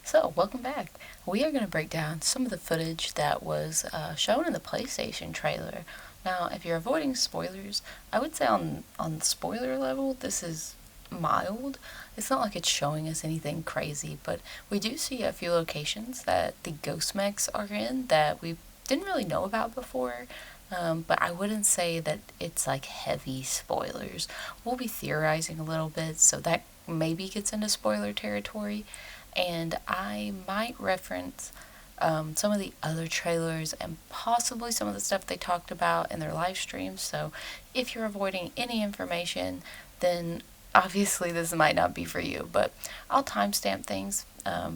So, welcome back. We are going to break down some of the footage that was shown in the PlayStation trailer. Now, if you're avoiding spoilers, I would say on the spoiler level, this is mild. It's not like it's showing us anything crazy, but we do see a few locations that the ghost mechs are in that we didn't really know about before. But I wouldn't say that it's like heavy spoilers. We'll be theorizing a little bit, so that maybe gets into spoiler territory. And I might reference some of the other trailers and possibly some of the stuff they talked about in their live streams. So if you're avoiding any information, then obviously this might not be for you. But I'll timestamp things.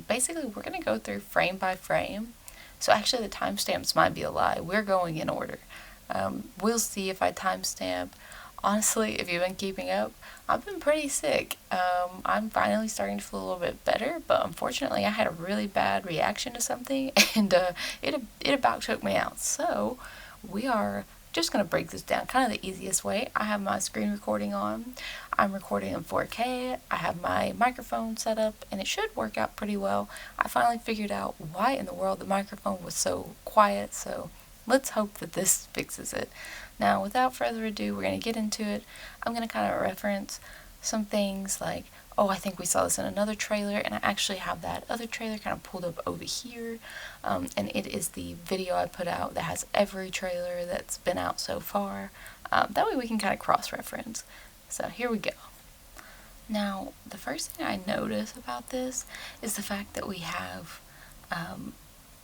Basically, we're going to go through frame by frame. So actually, the timestamps might be a lie. We're going in order. We'll see if I timestamp. Honestly, if you've been keeping up, I've been pretty sick. I'm finally starting to feel a little bit better, but unfortunately, I had a really bad reaction to something, and it about took me out. So, we are just going to break this down kind of the easiest way. I have my screen recording on. I'm recording in 4K. I have my microphone set up, and it should work out pretty well. I finally figured out why in the world the microphone was so quiet, so let's hope that this fixes it. Now, without further ado, we're going to get into it. I'm going to kind of reference some things like, oh, I think we saw this in another trailer, and I actually have that other trailer kind of pulled up over here, and it is the video I put out that has every trailer that's been out so far. That way we can kind of cross-reference. So here we go. Now, the first thing I notice about this is the fact that we have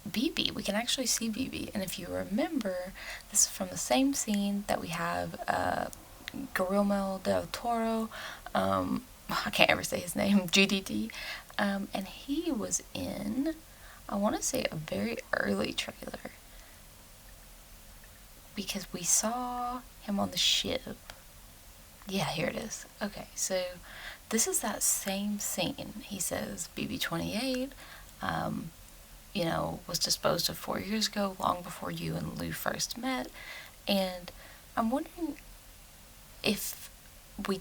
BB. We can actually see BB, and if you remember, this is from the same scene that we have Guillermo del Toro. I can't ever say his name. GDT, and he was in, I want to say, a very early trailer because we saw him on the ship. Yeah, here it is. Okay, so this is that same scene. He says BB-28. Was disposed of 4 years ago, long before you and Lou first met. And I'm wondering if we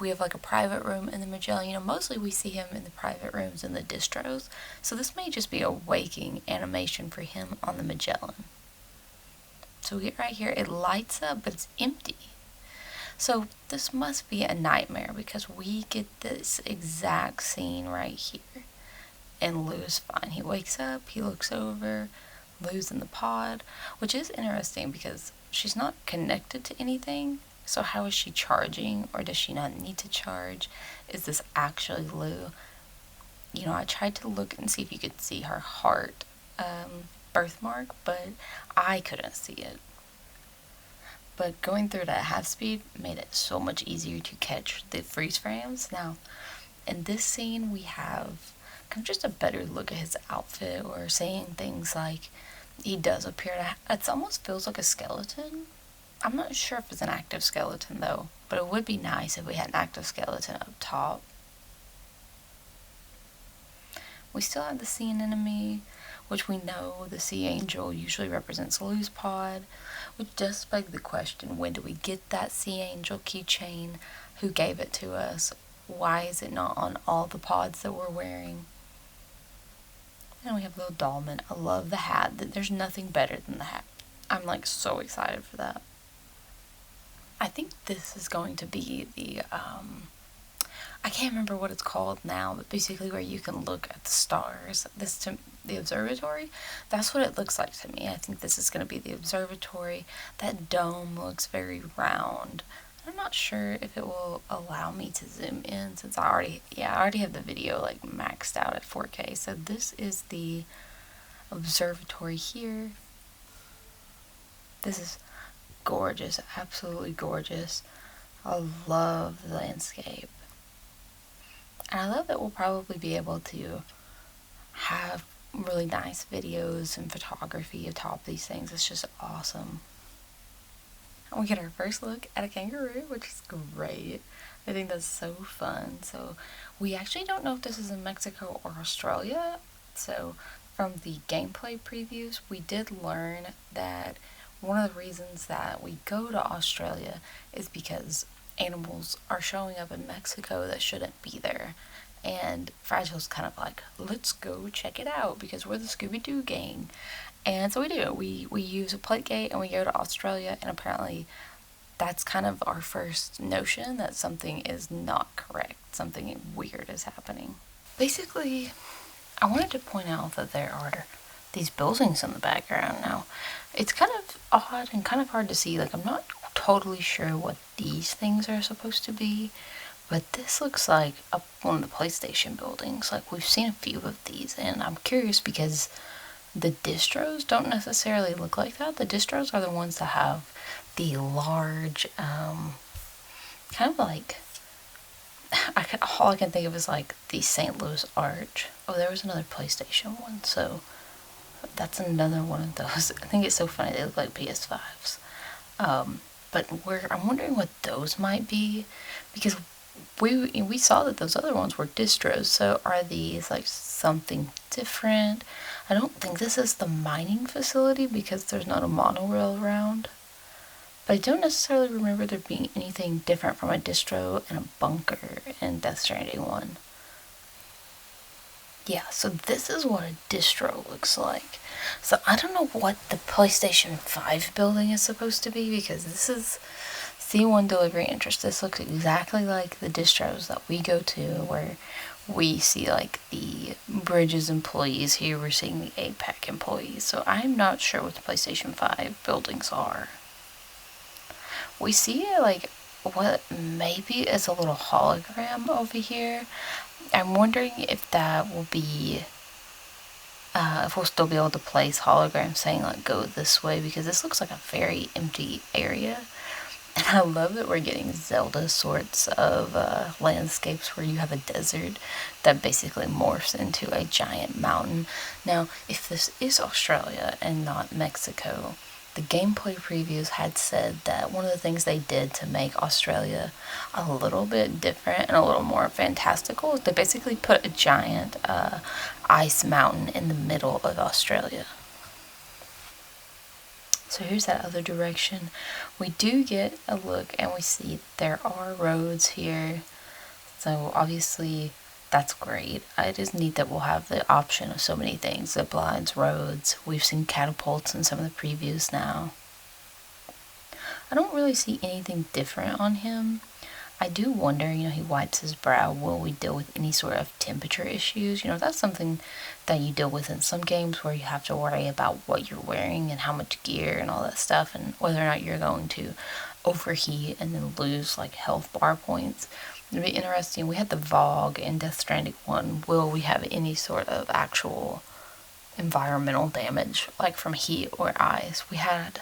have like a private room in the Magellan. Mostly we see him in the private rooms in the distros. So this may just be a waking animation for him on the Magellan. So we get right here, it lights up, but it's empty. So this must be a nightmare because we get this exact scene right here. And Lou's fine. He wakes up, he looks over, Lou's in the pod, which is interesting because she's not connected to anything. So how is she charging, or does she not need to charge? Is this actually Lou? I tried to look and see if you could see her heart birthmark, but I couldn't see it. But going through it at half speed made it so much easier to catch the freeze frames. Now, in this scene, we have kind of just a better look at his outfit, or saying things like he does appear to, it almost feels like a skeleton. I'm not sure if it's an active skeleton though, but it would be nice if we had an active skeleton up top. We still have the sea anemone, which we know the sea angel usually represents Lou's pod, which does beg the question, when do we get that sea angel keychain? Who gave it to us? Why is it not on all the pods that we're wearing? And we have little Dolman. I love the hat. There's nothing better than the hat. I'm like so excited for that. I think this is going to be the, I can't remember what it's called now, but basically where you can look at the stars. The observatory, that's what it looks like to me. I think this is going to be the observatory. That dome looks very round. I'm not sure if it will allow me to zoom in since I already have the video like maxed out at 4K. So this is the observatory here. This is gorgeous, absolutely gorgeous. I love the landscape. And I love that we'll probably be able to have really nice videos and photography atop these things. It's just awesome. And we get our first look at a kangaroo, which is great. I think that's so fun. So we actually don't know if this is in Mexico or Australia. So from the gameplay previews, we did learn that one of the reasons that we go to Australia is because animals are showing up in Mexico that shouldn't be there. And Fragile's kind of like, let's go check it out because we're the Scooby-Doo gang. And so we do. We use a plate gate and we go to Australia, and apparently that's kind of our first notion that something is not correct. Something weird is happening. Basically, I wanted to point out that there are these buildings in the background now. It's kind of odd and kind of hard to see. Like, I'm not totally sure what these things are supposed to be, but this looks like one of the PlayStation buildings. Like, we've seen a few of these, and I'm curious because the distros don't necessarily look like that. The distros are the ones that have the large, kind of like, all I can think of is like the St. Louis Arch. Oh, there was another PlayStation one, so that's another one of those. I think it's so funny, they look like PS5s. But I'm wondering what those might be, because we saw that those other ones were distros, so are these like something different? I don't think this is the mining facility because there's not a monorail around. But I don't necessarily remember there being anything different from a distro and a bunker in Death Stranding 1. Yeah, so this is what a distro looks like. So I don't know what the PlayStation 5 building is supposed to be, because this is C1 Delivery Interest. This looks exactly like the distros that we go to, where we see like the Bridges employees. Here we're seeing the APAC employees. So I'm not sure what the PlayStation 5 buildings are. We see like what maybe is a little hologram over here. I'm wondering if that will be, if we'll still be able to place holograms saying like go this way, because this looks like a very empty area. And I love that we're getting Zelda sorts of landscapes where you have a desert that basically morphs into a giant mountain. Now, if this is Australia and not Mexico, the gameplay previews had said that one of the things they did to make Australia a little bit different and a little more fantastical is they basically put a giant ice mountain in the middle of Australia. So here's that other direction. We do get a look and we see there are roads here. So obviously that's great. It is neat that we'll have the option of so many things. Zip lines, roads. We've seen catapults in some of the previews now. I don't really see anything different on him. I do wonder, he wipes his brow. Will we deal with any sort of temperature issues? That's something that you deal with in some games where you have to worry about what you're wearing and how much gear and all that stuff, and whether or not you're going to overheat and then lose like health bar points. It'd be interesting. We had the VOG in Death Stranding 1. Will we have any sort of actual environmental damage, like from heat or ice? We had,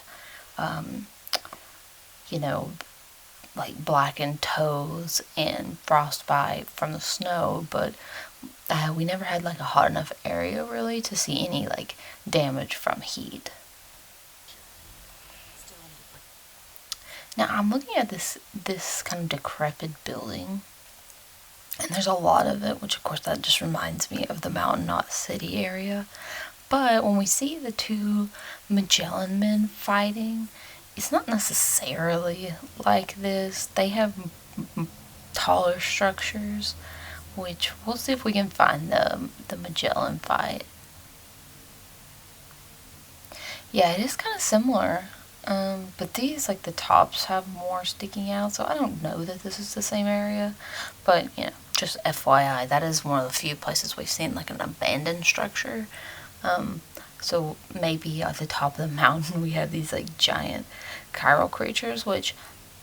like blackened toes and frostbite from the snow, but we never had like a hot enough area really to see any like damage from heat. Now I'm looking at this kind of decrepit building, and there's a lot of it, which of course that just reminds me of the Mountain Knot City area. But when we see the two Magellan men fighting, it's not necessarily like this. They have taller structures, which we'll see if we can find the Magellan fight. Yeah, it is kind of similar. But these, like the tops have more sticking out, so I don't know that this is the same area. But, just FYI, that is one of the few places we've seen like an abandoned structure. So maybe at the top of the mountain we have these like giant chiral creatures, which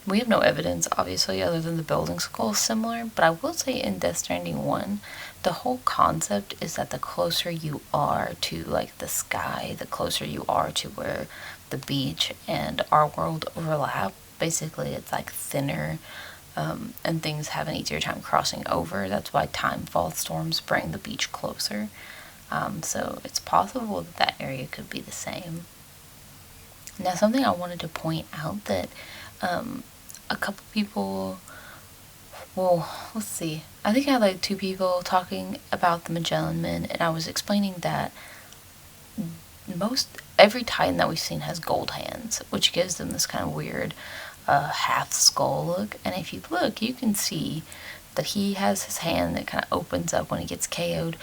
we have no evidence, obviously, other than the building skull is similar. But I will say in Death Stranding 1, the whole concept is that the closer you are to like the sky, the closer you are to where the beach and our world overlap. Basically, it's like thinner, and things have an easier time crossing over. That's why timefall storms bring the beach closer. So it's possible that that area could be the same. Now, something I wanted to point out that a couple people, well, let's see. I think I had like two people talking about the Magellan Men, and I was explaining that every Titan that we've seen has gold hands, which gives them this kind of weird half skull look. And if you look, you can see that he has his hand that kind of opens up when he gets KO'd.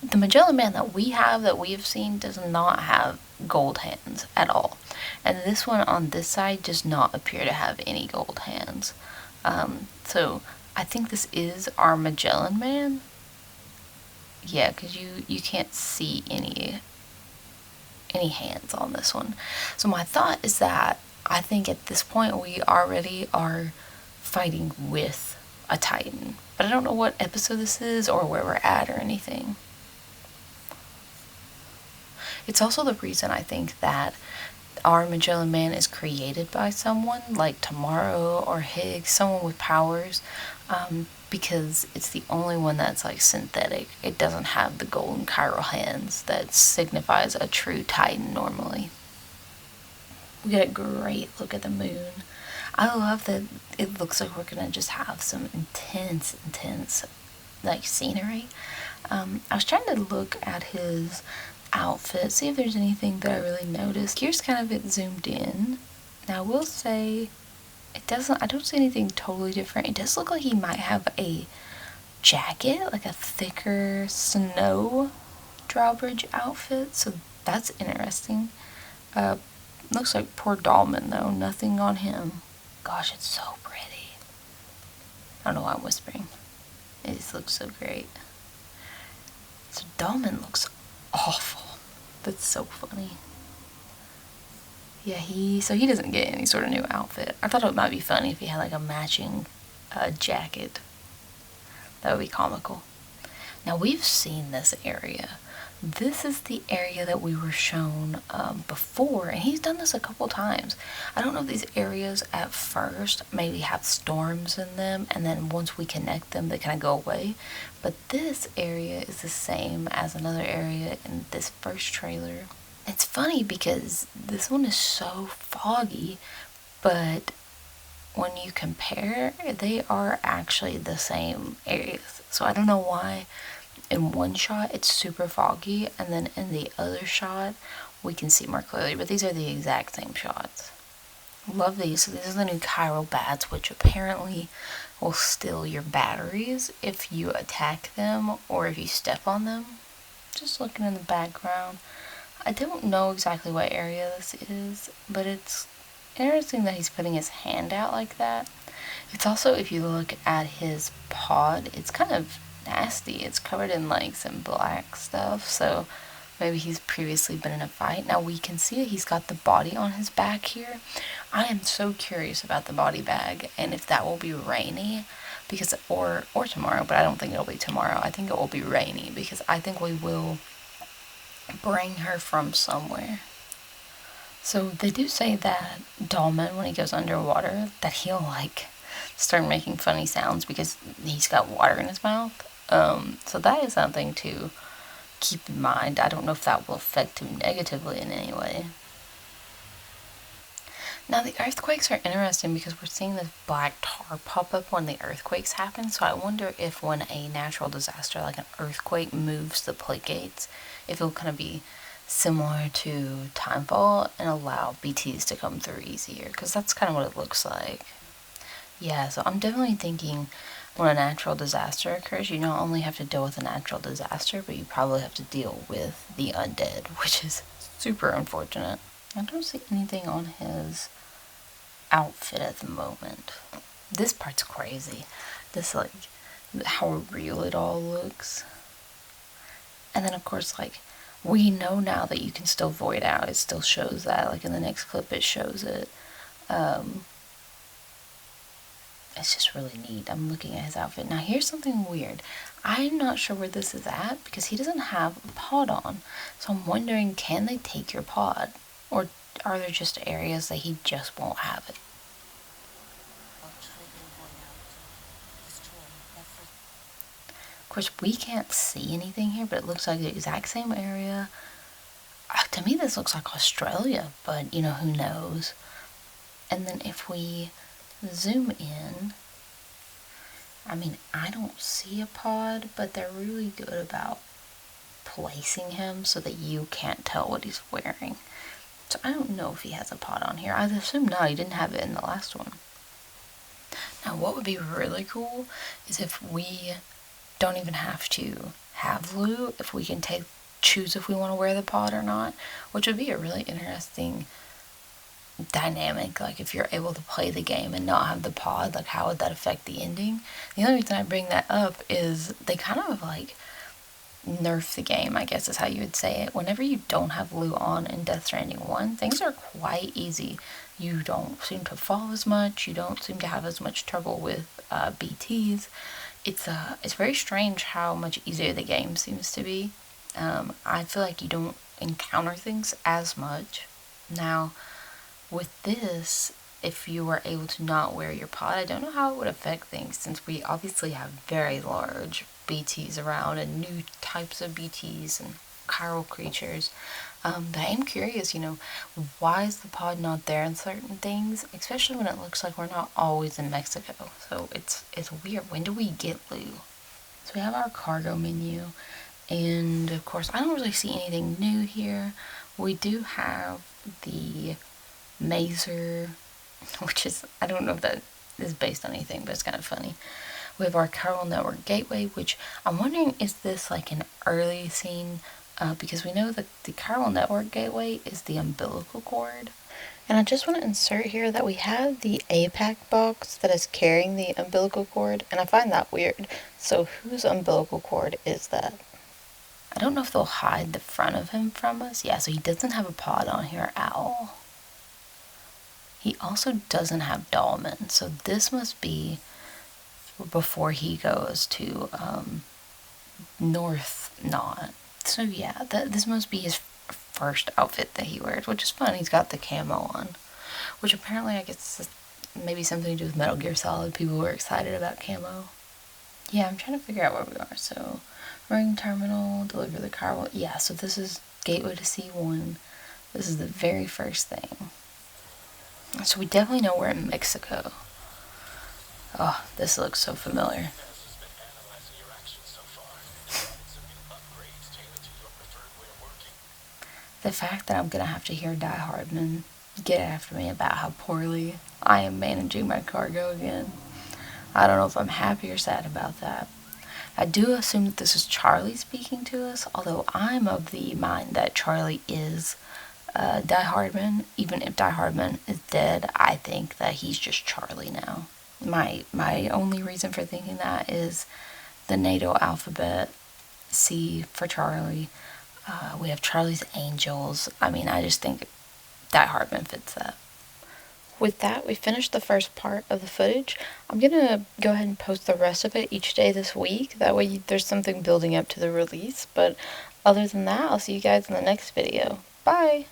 The Magellan Man that we have seen does not have gold hands at all. And this one on this side does not appear to have any gold hands. So I think this is our Magellan Man. Yeah, because you can't see any hands on this one. So my thought is that I think at this point we already are fighting with a Titan. But I don't know what episode this is or where we're at or anything. It's also the reason I think that our Magellan Man is created by someone like Tomorrow or Higgs, someone with powers, because it's the only one that's like synthetic. It doesn't have the golden chiral hands that signifies a true Titan normally. We get a great look at the moon. I love that it looks like we're gonna just have some intense like scenery. I was trying to look at his outfit, see if there's anything that I really noticed. Here's kind of it zoomed in. Now I will say I don't see anything totally different. It does look like he might have a jacket, like a thicker snow drawbridge outfit, so that's interesting. Looks like poor Dahlman though, nothing on him. Gosh, it's so pretty. I don't know why I'm whispering. It just looks so great. So Dahlman looks awful. That's so funny. Yeah, he doesn't get any sort of new outfit. I thought it might be funny if he had like a matching jacket. That would be comical. Now we've seen this area. This is the area that we were shown before, and he's done this a couple times. I don't know if these areas at first maybe have storms in them, and then once we connect them, they kind of go away. But this area is the same as another area in this first trailer. It's funny because this one is so foggy, but when you compare, they are actually the same areas. So I don't know why in one shot it's super foggy, and then in the other shot we can see more clearly, but these are the exact same shots. Love these. So these are the new chiral bats, which apparently will steal your batteries if you attack them or if you step on them. Just looking in the background, I don't know exactly what area this is, but it's interesting that he's putting his hand out like that. It's also, if you look at his pod, it's kind of nasty. It's covered in like some black stuff, so maybe he's previously been in a fight. Now we can see that he's got the body on his back here. I am so curious about the body bag and if that will be Rainy, because or tomorrow, but I don't think it'll be tomorrow. I think it will be Rainy because I think we will bring her from somewhere. So they do say that Dahlman, when he goes underwater, that he'll like start making funny sounds because he's got water in his mouth. So that is something to keep in mind. I don't know if that will affect him negatively in any way. Now the earthquakes are interesting because we're seeing this black tar pop up when the earthquakes happen. So I wonder if when a natural disaster like an earthquake moves the plate gates, if it'll kind of be similar to Timefall and allow BTs to come through easier, because that's kind of what it looks like. Yeah, so I'm definitely thinking when a natural disaster occurs, you not only have to deal with a natural disaster, but you probably have to deal with the undead, which is super unfortunate. I don't see anything on his outfit at the moment. This part's crazy. This, like, how real it all looks. And then, of course, like, we know now that you can still void out. It still shows that. Like, in the next clip, it shows it. It's just really neat. I'm looking at his outfit. Now, here's something weird. I'm not sure where this is at because he doesn't have a pod on. So I'm wondering, can they take your pod? Or are there just areas that he just won't have it? Of course, we can't see anything here, but it looks like the exact same area. To me, this looks like Australia, but, you know, who knows? And then if we zoom in, I mean, I don't see a pod, but they're really good about placing him so that you can't tell what he's wearing. So I don't know if he has a pod on here. I assume not. He didn't have it in the last one. Now, what would be really cool is if we don't even have to have loot, if we can choose if we want to wear the pod or not, which would be a really interesting dynamic. Like, if you're able to play the game and not have the pod, like, how would that affect the ending? The only reason I bring that up is they kind of like nerf the game, I guess is how you would say it. Whenever you don't have loot on in Death Stranding 1, things are quite easy. You don't seem to fall as much, you don't seem to have as much trouble with BTs. It's very strange how much easier the game seems to be. I feel like you don't encounter things as much. Now, with this, if you were able to not wear your pod, I don't know how it would affect things, since we obviously have very large BTs around and new types of BTs and chiral creatures. But I am curious, why is the pod not there in certain things, especially when it looks like we're not always in Mexico. So it's weird. When do we get loot? So we have our cargo menu, and of course I don't really see anything new here. We do have the Mazer, which is, I don't know if that is based on anything, but it's kind of funny. We have our chiral network gateway, which I'm wondering, is this like an early scene? Because we know that the chiral network gateway is the umbilical cord. And I just want to insert here that we have the APAC box that is carrying the umbilical cord, and I find that weird. So whose umbilical cord is that? I don't know if they'll hide the front of him from us. Yeah, so he doesn't have a pod on here at all. He also doesn't have Dolman, so this must be before he goes to North Knot. So yeah, this must be his first outfit that he wears, which is fun. He's got the camo on, which apparently I guess is maybe something to do with Metal Gear Solid. People were excited about camo. Yeah, I'm trying to figure out where we are. So, ring terminal, deliver the car. Yeah, so this is gateway to C1. This is the very first thing. So we definitely know we're in Mexico. Oh, this looks so familiar. The fact that I'm gonna have to hear Die Hardman get after me about how poorly I am managing my cargo again. I don't know if I'm happy or sad about that. I do assume that this is Charlie speaking to us, although I'm of the mind that Charlie is Die Hardman. Even if Die Hardman is dead, I think that he's just Charlie now. My only reason for thinking that is the NATO alphabet, C for Charlie. We have Charlie's Angels. I mean, I just think Die Hardman fits that. With that, we finished the first part of the footage. I'm gonna go ahead and post the rest of it each day this week. That way there's something building up to the release. But other than that, I'll see you guys in the next video. Bye!